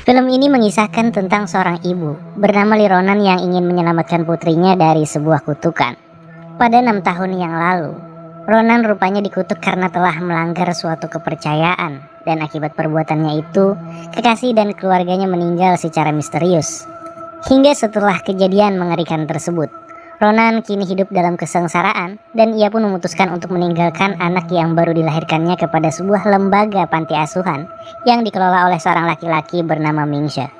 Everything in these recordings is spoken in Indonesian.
Film ini mengisahkan tentang seorang ibu bernama Lironan yang ingin menyelamatkan putrinya dari sebuah kutukan. Pada 6 tahun yang lalu, Ronan rupanya dikutuk karena telah melanggar suatu kepercayaan, dan akibat perbuatannya itu, kekasih dan keluarganya meninggal secara misterius. Hingga setelah kejadian mengerikan tersebut, Ronan kini hidup dalam kesengsaraan, dan ia pun memutuskan untuk meninggalkan anak yang baru dilahirkannya kepada sebuah lembaga panti asuhan yang dikelola oleh seorang laki-laki bernama Mingsha.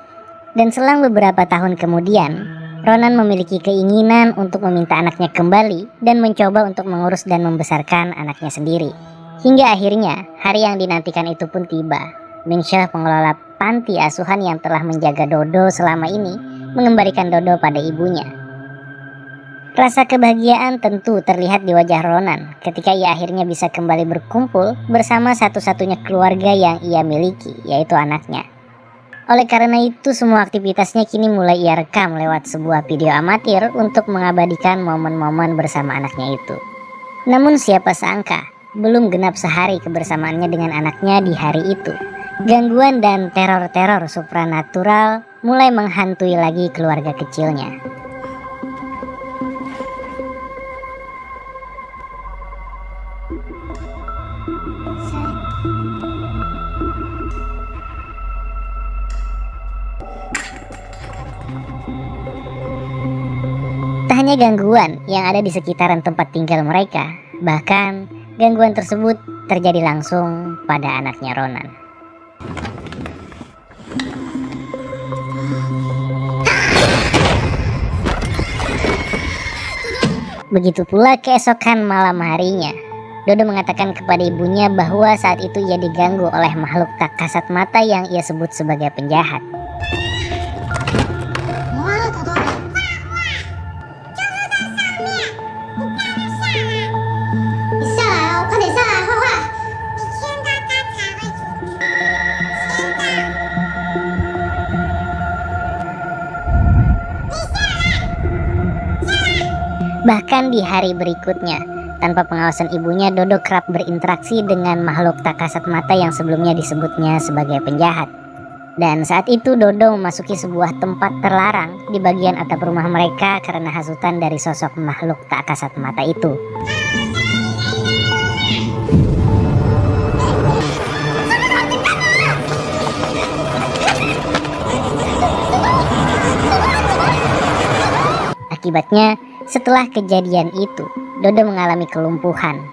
Dan selang beberapa tahun kemudian, Ronan memiliki keinginan untuk meminta anaknya kembali dan mencoba untuk mengurus dan membesarkan anaknya sendiri. Hingga akhirnya, hari yang dinantikan itu pun tiba. Mingsha, pengelola panti asuhan yang telah menjaga Dodo selama ini, mengembalikan Dodo pada ibunya. Rasa kebahagiaan tentu terlihat di wajah Ronan ketika ia akhirnya bisa kembali berkumpul bersama satu-satunya keluarga yang ia miliki, yaitu anaknya. Oleh karena itu, semua aktivitasnya kini mulai ia rekam lewat sebuah video amatir untuk mengabadikan momen-momen bersama anaknya itu. Namun siapa sangka, belum genap sehari kebersamaannya dengan anaknya di hari itu, gangguan dan teror-teror supranatural mulai menghantui lagi keluarga kecilnya. Tak hanya gangguan yang ada di sekitaran tempat tinggal mereka, bahkan gangguan tersebut terjadi langsung pada anaknya Ronan. Begitu pula keesokan malam harinya, Dodo mengatakan kepada ibunya bahwa saat itu ia diganggu oleh makhluk tak kasat mata yang ia sebut sebagai penjahat. Bahkan di hari berikutnya, tanpa pengawasan ibunya, Dodo kerap berinteraksi dengan makhluk tak kasat mata yang sebelumnya disebutnya sebagai penjahat. Dan saat itu Dodo memasuki sebuah tempat terlarang di bagian atap rumah mereka karena hasutan dari sosok makhluk tak kasat mata itu. Akibatnya, setelah kejadian itu, Dodo mengalami kelumpuhan.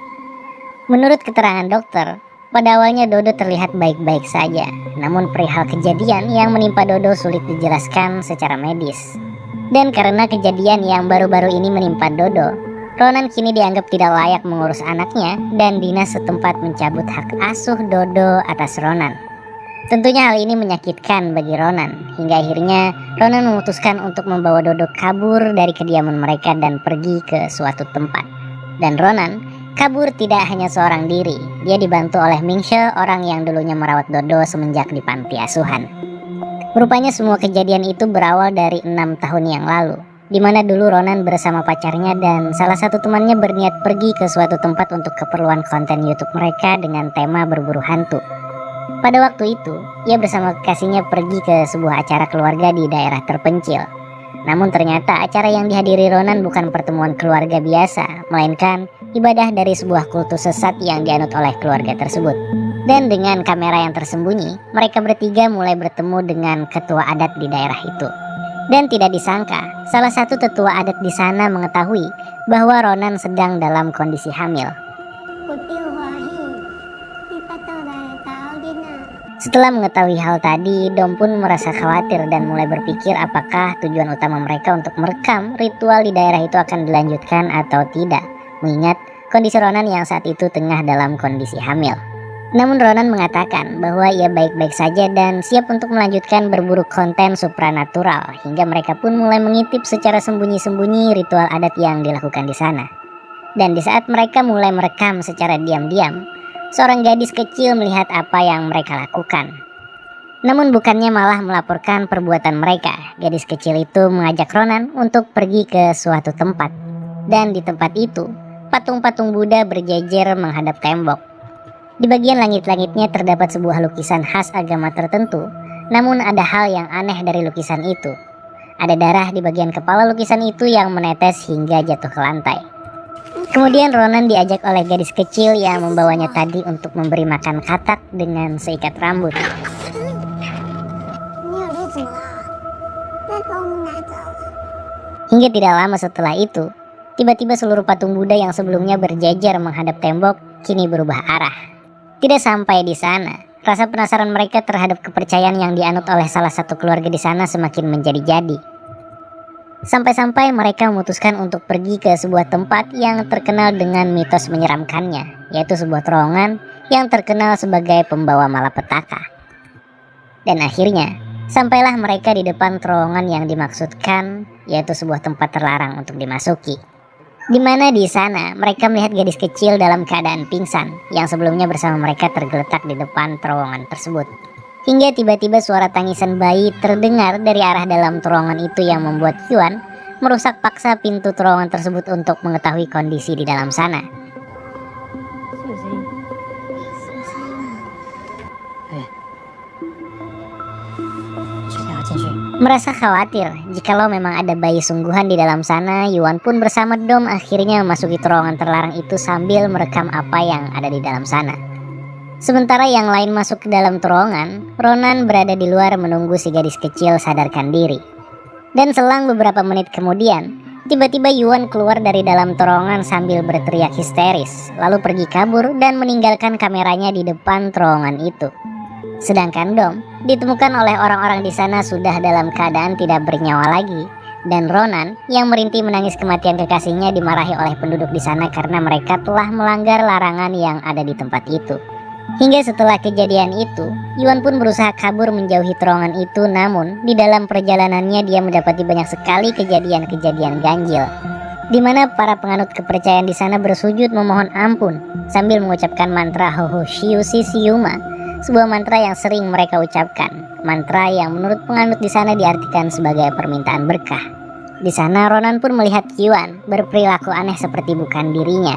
Menurut keterangan dokter, pada awalnya Dodo terlihat baik-baik saja. Namun perihal kejadian yang menimpa Dodo sulit dijelaskan secara medis. Dan karena kejadian yang baru-baru ini menimpa Dodo, Ronan kini dianggap tidak layak mengurus anaknya dan dinas setempat mencabut hak asuh Dodo atas Ronan. Tentunya hal ini menyakitkan bagi Ronan, hingga akhirnya Ronan memutuskan untuk membawa Dodo kabur dari kediaman mereka dan pergi ke suatu tempat. Dan Ronan kabur tidak hanya seorang diri, dia dibantu oleh Mingsha, orang yang dulunya merawat Dodo semenjak di panti asuhan. Rupanya semua kejadian itu berawal dari 6 tahun yang lalu, di mana dulu Ronan bersama pacarnya dan salah satu temannya berniat pergi ke suatu tempat untuk keperluan konten YouTube mereka dengan tema berburu hantu. Pada waktu itu, ia bersama kekasihnya pergi ke sebuah acara keluarga di daerah terpencil. Namun ternyata acara yang dihadiri Ronan bukan pertemuan keluarga biasa, melainkan ibadah dari sebuah kultus sesat yang dianut oleh keluarga tersebut. Dan dengan kamera yang tersembunyi, mereka bertiga mulai bertemu dengan ketua adat di daerah itu. Dan tidak disangka, salah satu tetua adat di sana mengetahui bahwa Ronan sedang dalam kondisi hamil. Setelah mengetahui hal tadi, Dom pun merasa khawatir dan mulai berpikir apakah tujuan utama mereka untuk merekam ritual di daerah itu akan dilanjutkan atau tidak, mengingat kondisi Ronan yang saat itu tengah dalam kondisi hamil. Namun Ronan mengatakan bahwa ia baik-baik saja dan siap untuk melanjutkan berburu konten supranatural, hingga mereka pun mulai mengintip secara sembunyi-sembunyi ritual adat yang dilakukan di sana. Dan di saat mereka mulai merekam secara diam-diam, seorang gadis kecil melihat apa yang mereka lakukan. Namun bukannya malah melaporkan perbuatan mereka, gadis kecil itu mengajak Ronan untuk pergi ke suatu tempat. Dan di tempat itu, patung-patung Buddha berjejer menghadap tembok. Di bagian langit-langitnya terdapat sebuah lukisan khas agama tertentu. Namun ada hal yang aneh dari lukisan itu. Ada darah di bagian kepala lukisan itu yang menetes hingga jatuh ke lantai. Kemudian Ronan diajak oleh gadis kecil yang membawanya tadi untuk memberi makan katak dengan seikat rambut. Hingga tidak lama setelah itu, tiba-tiba seluruh patung Buddha yang sebelumnya berjajar menghadap tembok kini berubah arah. Tidak sampai di sana, rasa penasaran mereka terhadap kepercayaan yang dianut oleh salah satu keluarga di sana semakin menjadi-jadi. Sampai-sampai mereka memutuskan untuk pergi ke sebuah tempat yang terkenal dengan mitos menyeramkannya, yaitu sebuah terowongan yang terkenal sebagai pembawa malapetaka. Dan akhirnya, sampailah mereka di depan terowongan yang dimaksudkan, yaitu sebuah tempat terlarang untuk dimasuki. Di mana di sana mereka melihat gadis kecil dalam keadaan pingsan yang sebelumnya bersama mereka tergeletak di depan terowongan tersebut. Hingga tiba-tiba suara tangisan bayi terdengar dari arah dalam terowongan itu yang membuat Yuan merusak paksa pintu terowongan tersebut untuk mengetahui kondisi di dalam sana. Merasa khawatir jikalau memang ada bayi sungguhan di dalam sana, Yuan pun bersama Dom akhirnya memasuki terowongan terlarang itu sambil merekam apa yang ada di dalam sana. Sementara yang lain masuk ke dalam terowongan, Ronan berada di luar menunggu si gadis kecil sadarkan diri. Dan selang beberapa menit kemudian, tiba-tiba Yuan keluar dari dalam terowongan sambil berteriak histeris, lalu pergi kabur dan meninggalkan kameranya di depan terowongan itu. Sedangkan Dom ditemukan oleh orang-orang di sana sudah dalam keadaan tidak bernyawa lagi, dan Ronan yang merintih menangis kematian kekasihnya dimarahi oleh penduduk di sana karena mereka telah melanggar larangan yang ada di tempat itu. Hingga setelah kejadian itu, Yuan pun berusaha kabur menjauhi terowongan itu, namun di dalam perjalanannya dia mendapati banyak sekali kejadian-kejadian ganjil, di mana para penganut kepercayaan di sana bersujud memohon ampun sambil mengucapkan mantra Hoho Shiu Si Siuma, sebuah mantra yang sering mereka ucapkan, mantra yang menurut penganut di sana diartikan sebagai permintaan berkah. Di sana Ronan pun melihat Yuan berperilaku aneh seperti bukan dirinya.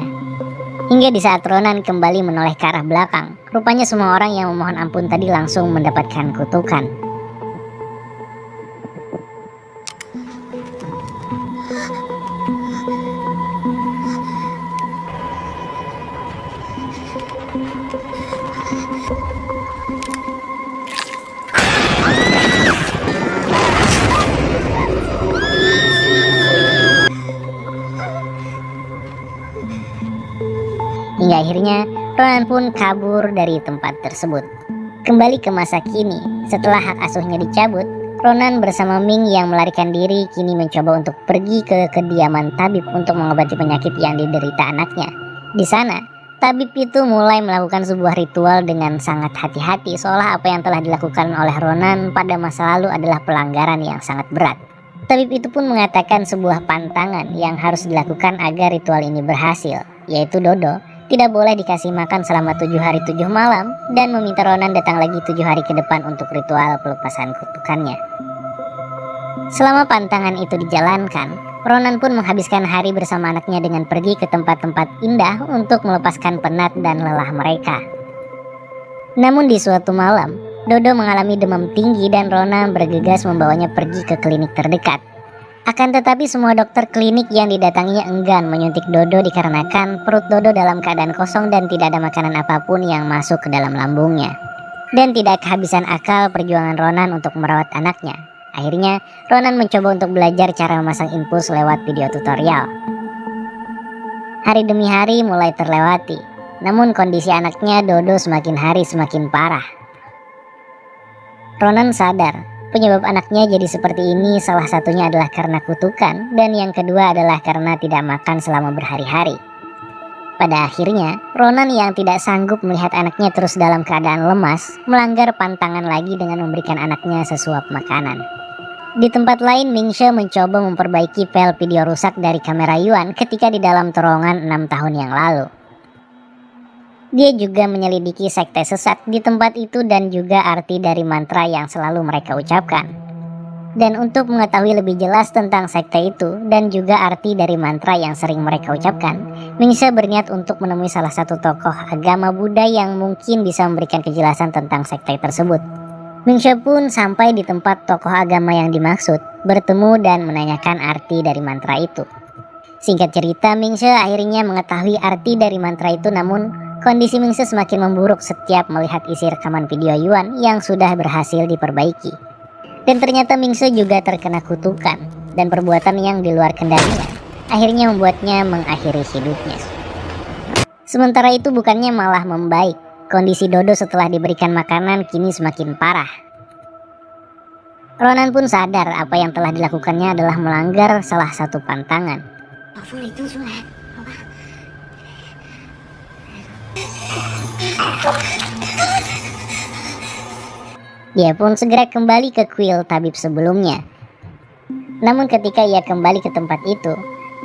Hingga di saat Ronan kembali menoleh ke arah belakang, rupanya semua orang yang memohon ampun tadi langsung mendapatkan kutukan. Hingga akhirnya Ronan pun kabur dari tempat tersebut. Kembali ke masa kini, setelah hak asuhnya dicabut, Ronan bersama Ming yang melarikan diri kini mencoba untuk pergi ke kediaman tabib untuk mengobati penyakit yang diderita anaknya. Di sana, tabib itu mulai melakukan sebuah ritual dengan sangat hati-hati, seolah apa yang telah dilakukan oleh Ronan pada masa lalu adalah pelanggaran yang sangat berat. Tabib itu pun mengatakan sebuah pantangan yang harus dilakukan agar ritual ini berhasil, yaitu Dodo tidak boleh dikasih makan selama 7 hari 7 malam dan meminta Ronan datang lagi 7 hari ke depan untuk ritual pelepasan kutukannya. Selama pantangan itu dijalankan, Ronan pun menghabiskan hari bersama anaknya dengan pergi ke tempat-tempat indah untuk melepaskan penat dan lelah mereka. Namun di suatu malam, Dodo mengalami demam tinggi dan Ronan bergegas membawanya pergi ke klinik terdekat. Akan tetapi semua dokter klinik yang didatanginya enggan menyuntik Dodo dikarenakan perut Dodo dalam keadaan kosong dan tidak ada makanan apapun yang masuk ke dalam lambungnya. Dan tidak kehabisan akal perjuangan Ronan untuk merawat anaknya. Akhirnya Ronan mencoba untuk belajar cara memasang infus lewat video tutorial. Hari demi hari mulai terlewati, namun kondisi anaknya Dodo semakin hari semakin parah. Ronan sadar penyebab anaknya jadi seperti ini salah satunya adalah karena kutukan, dan yang kedua adalah karena tidak makan selama berhari-hari. Pada akhirnya, Ronan yang tidak sanggup melihat anaknya terus dalam keadaan lemas, melanggar pantangan lagi dengan memberikan anaknya sesuap makanan. Di tempat lain, Mingxia mencoba memperbaiki file video rusak dari kamera Yuan ketika di dalam terowongan 6 tahun yang lalu. Dia juga menyelidiki sekte sesat di tempat itu dan juga arti dari mantra yang selalu mereka ucapkan. Dan untuk mengetahui lebih jelas tentang sekte itu dan juga arti dari mantra yang sering mereka ucapkan, Mingxia berniat untuk menemui salah satu tokoh agama Buddha yang mungkin bisa memberikan kejelasan tentang sekte tersebut. Mingxe pun sampai di tempat tokoh agama yang dimaksud, bertemu dan menanyakan arti dari mantra itu. Singkat cerita, Mingxe akhirnya mengetahui arti dari mantra itu, namun kondisi Mingxe semakin memburuk setiap melihat isi rekaman video Yuan yang sudah berhasil diperbaiki. Dan ternyata Mingxe juga terkena kutukan dan perbuatan yang di luar kendalinya, akhirnya membuatnya mengakhiri hidupnya. Sementara itu bukannya malah membaik, kondisi Dodo setelah diberikan makanan kini semakin parah. Ronan pun sadar apa yang telah dilakukannya adalah melanggar salah satu pantangan. Dia pun segera kembali ke kuil tabib sebelumnya. Namun ketika ia kembali ke tempat itu,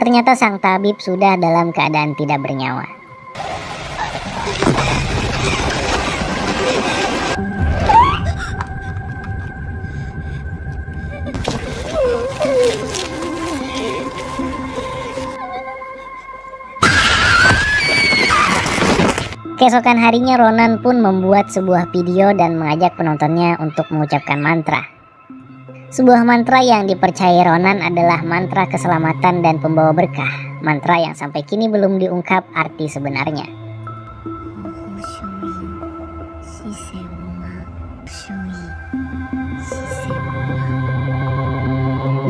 ternyata sang tabib sudah dalam keadaan tidak bernyawa. Keesokan harinya Ronan pun membuat sebuah video dan mengajak penontonnya untuk mengucapkan mantra. Sebuah mantra yang dipercayai Ronan adalah mantra keselamatan dan pembawa berkah, mantra yang sampai kini belum diungkap arti sebenarnya.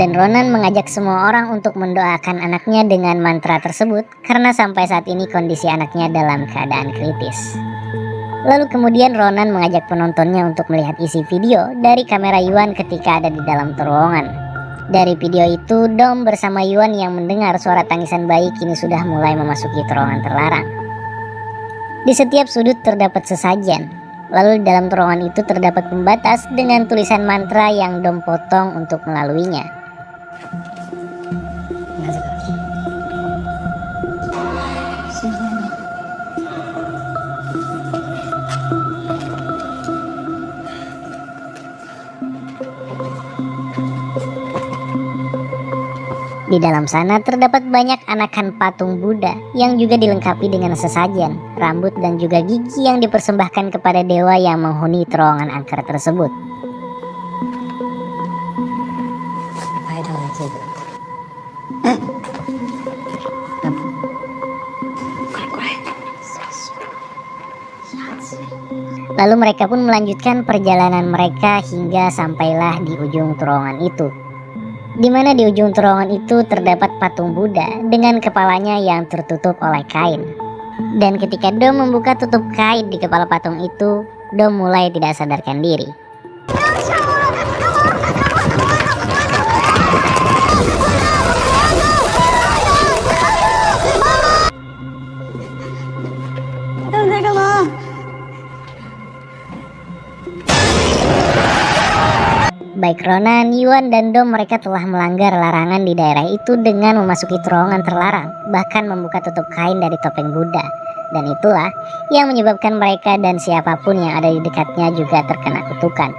Dan Ronan mengajak semua orang untuk mendoakan anaknya dengan mantra tersebut karena sampai saat ini kondisi anaknya dalam keadaan kritis. Lalu kemudian Ronan mengajak penontonnya untuk melihat isi video dari kamera Yuan ketika ada di dalam terowongan. Dari video itu, Dom bersama Yuan yang mendengar suara tangisan bayi kini sudah mulai memasuki terowongan terlarang. Di setiap sudut terdapat sesajen. Lalu di dalam terowongan itu terdapat pembatas dengan tulisan mantra yang Dom potong untuk melaluinya. Di dalam sana terdapat banyak anakan patung Buddha yang juga dilengkapi dengan sesajen, rambut dan juga gigi yang dipersembahkan kepada dewa yang menghuni terowongan angker tersebut. Lalu mereka pun melanjutkan perjalanan mereka hingga sampailah di ujung terowongan itu. Di mana di ujung terowongan itu terdapat patung Buddha dengan kepalanya yang tertutup oleh kain. Dan ketika Dom membuka tutup kain di kepala patung itu, Dom mulai tidak sadarkan diri. Baik Ronan, Yuan, dan Dom mereka telah melanggar larangan di daerah itu dengan memasuki terowongan terlarang, bahkan membuka tutup kain dari topeng Buddha. Dan itulah yang menyebabkan mereka dan siapapun yang ada di dekatnya juga terkena kutukan.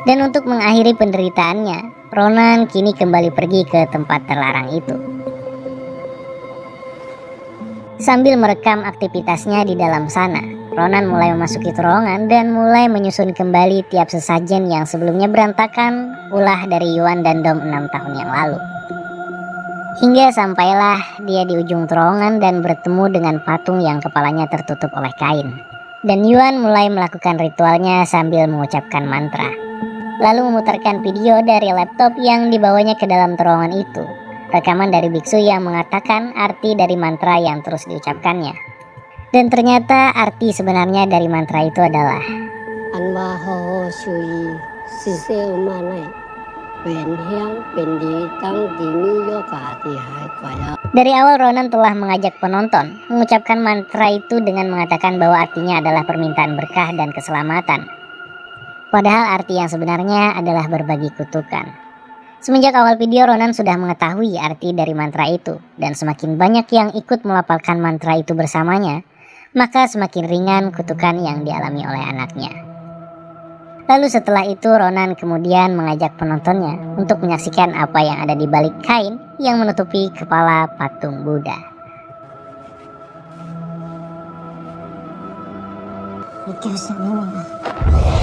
Dan untuk mengakhiri penderitaannya, Ronan kini kembali pergi ke tempat terlarang itu. Sambil merekam aktivitasnya di dalam sana, Ronan mulai memasuki terowongan dan mulai menyusun kembali tiap sesajen yang sebelumnya berantakan, ulah dari Yuan dan Dom 6 tahun yang lalu. Hingga sampailah dia di ujung terowongan dan bertemu dengan patung yang kepalanya tertutup oleh kain. Dan Yuan mulai melakukan ritualnya sambil mengucapkan mantra. Lalu memutarkan video dari laptop yang dibawanya ke dalam terowongan itu. Rekaman dari biksu yang mengatakan arti dari mantra yang terus diucapkannya. Dan ternyata arti sebenarnya dari mantra itu adalah Dari awal Ronan telah mengajak penonton mengucapkan mantra itu dengan mengatakan bahwa artinya adalah permintaan berkah dan keselamatan. Padahal arti yang sebenarnya adalah berbagi kutukan. Semenjak awal video, Ronan sudah mengetahui arti dari mantra itu, dan semakin banyak yang ikut melafalkan mantra itu bersamanya, maka semakin ringan kutukan yang dialami oleh anaknya. Lalu setelah itu Ronan kemudian mengajak penontonnya untuk menyaksikan apa yang ada di balik kain yang menutupi kepala patung Buddha. Ini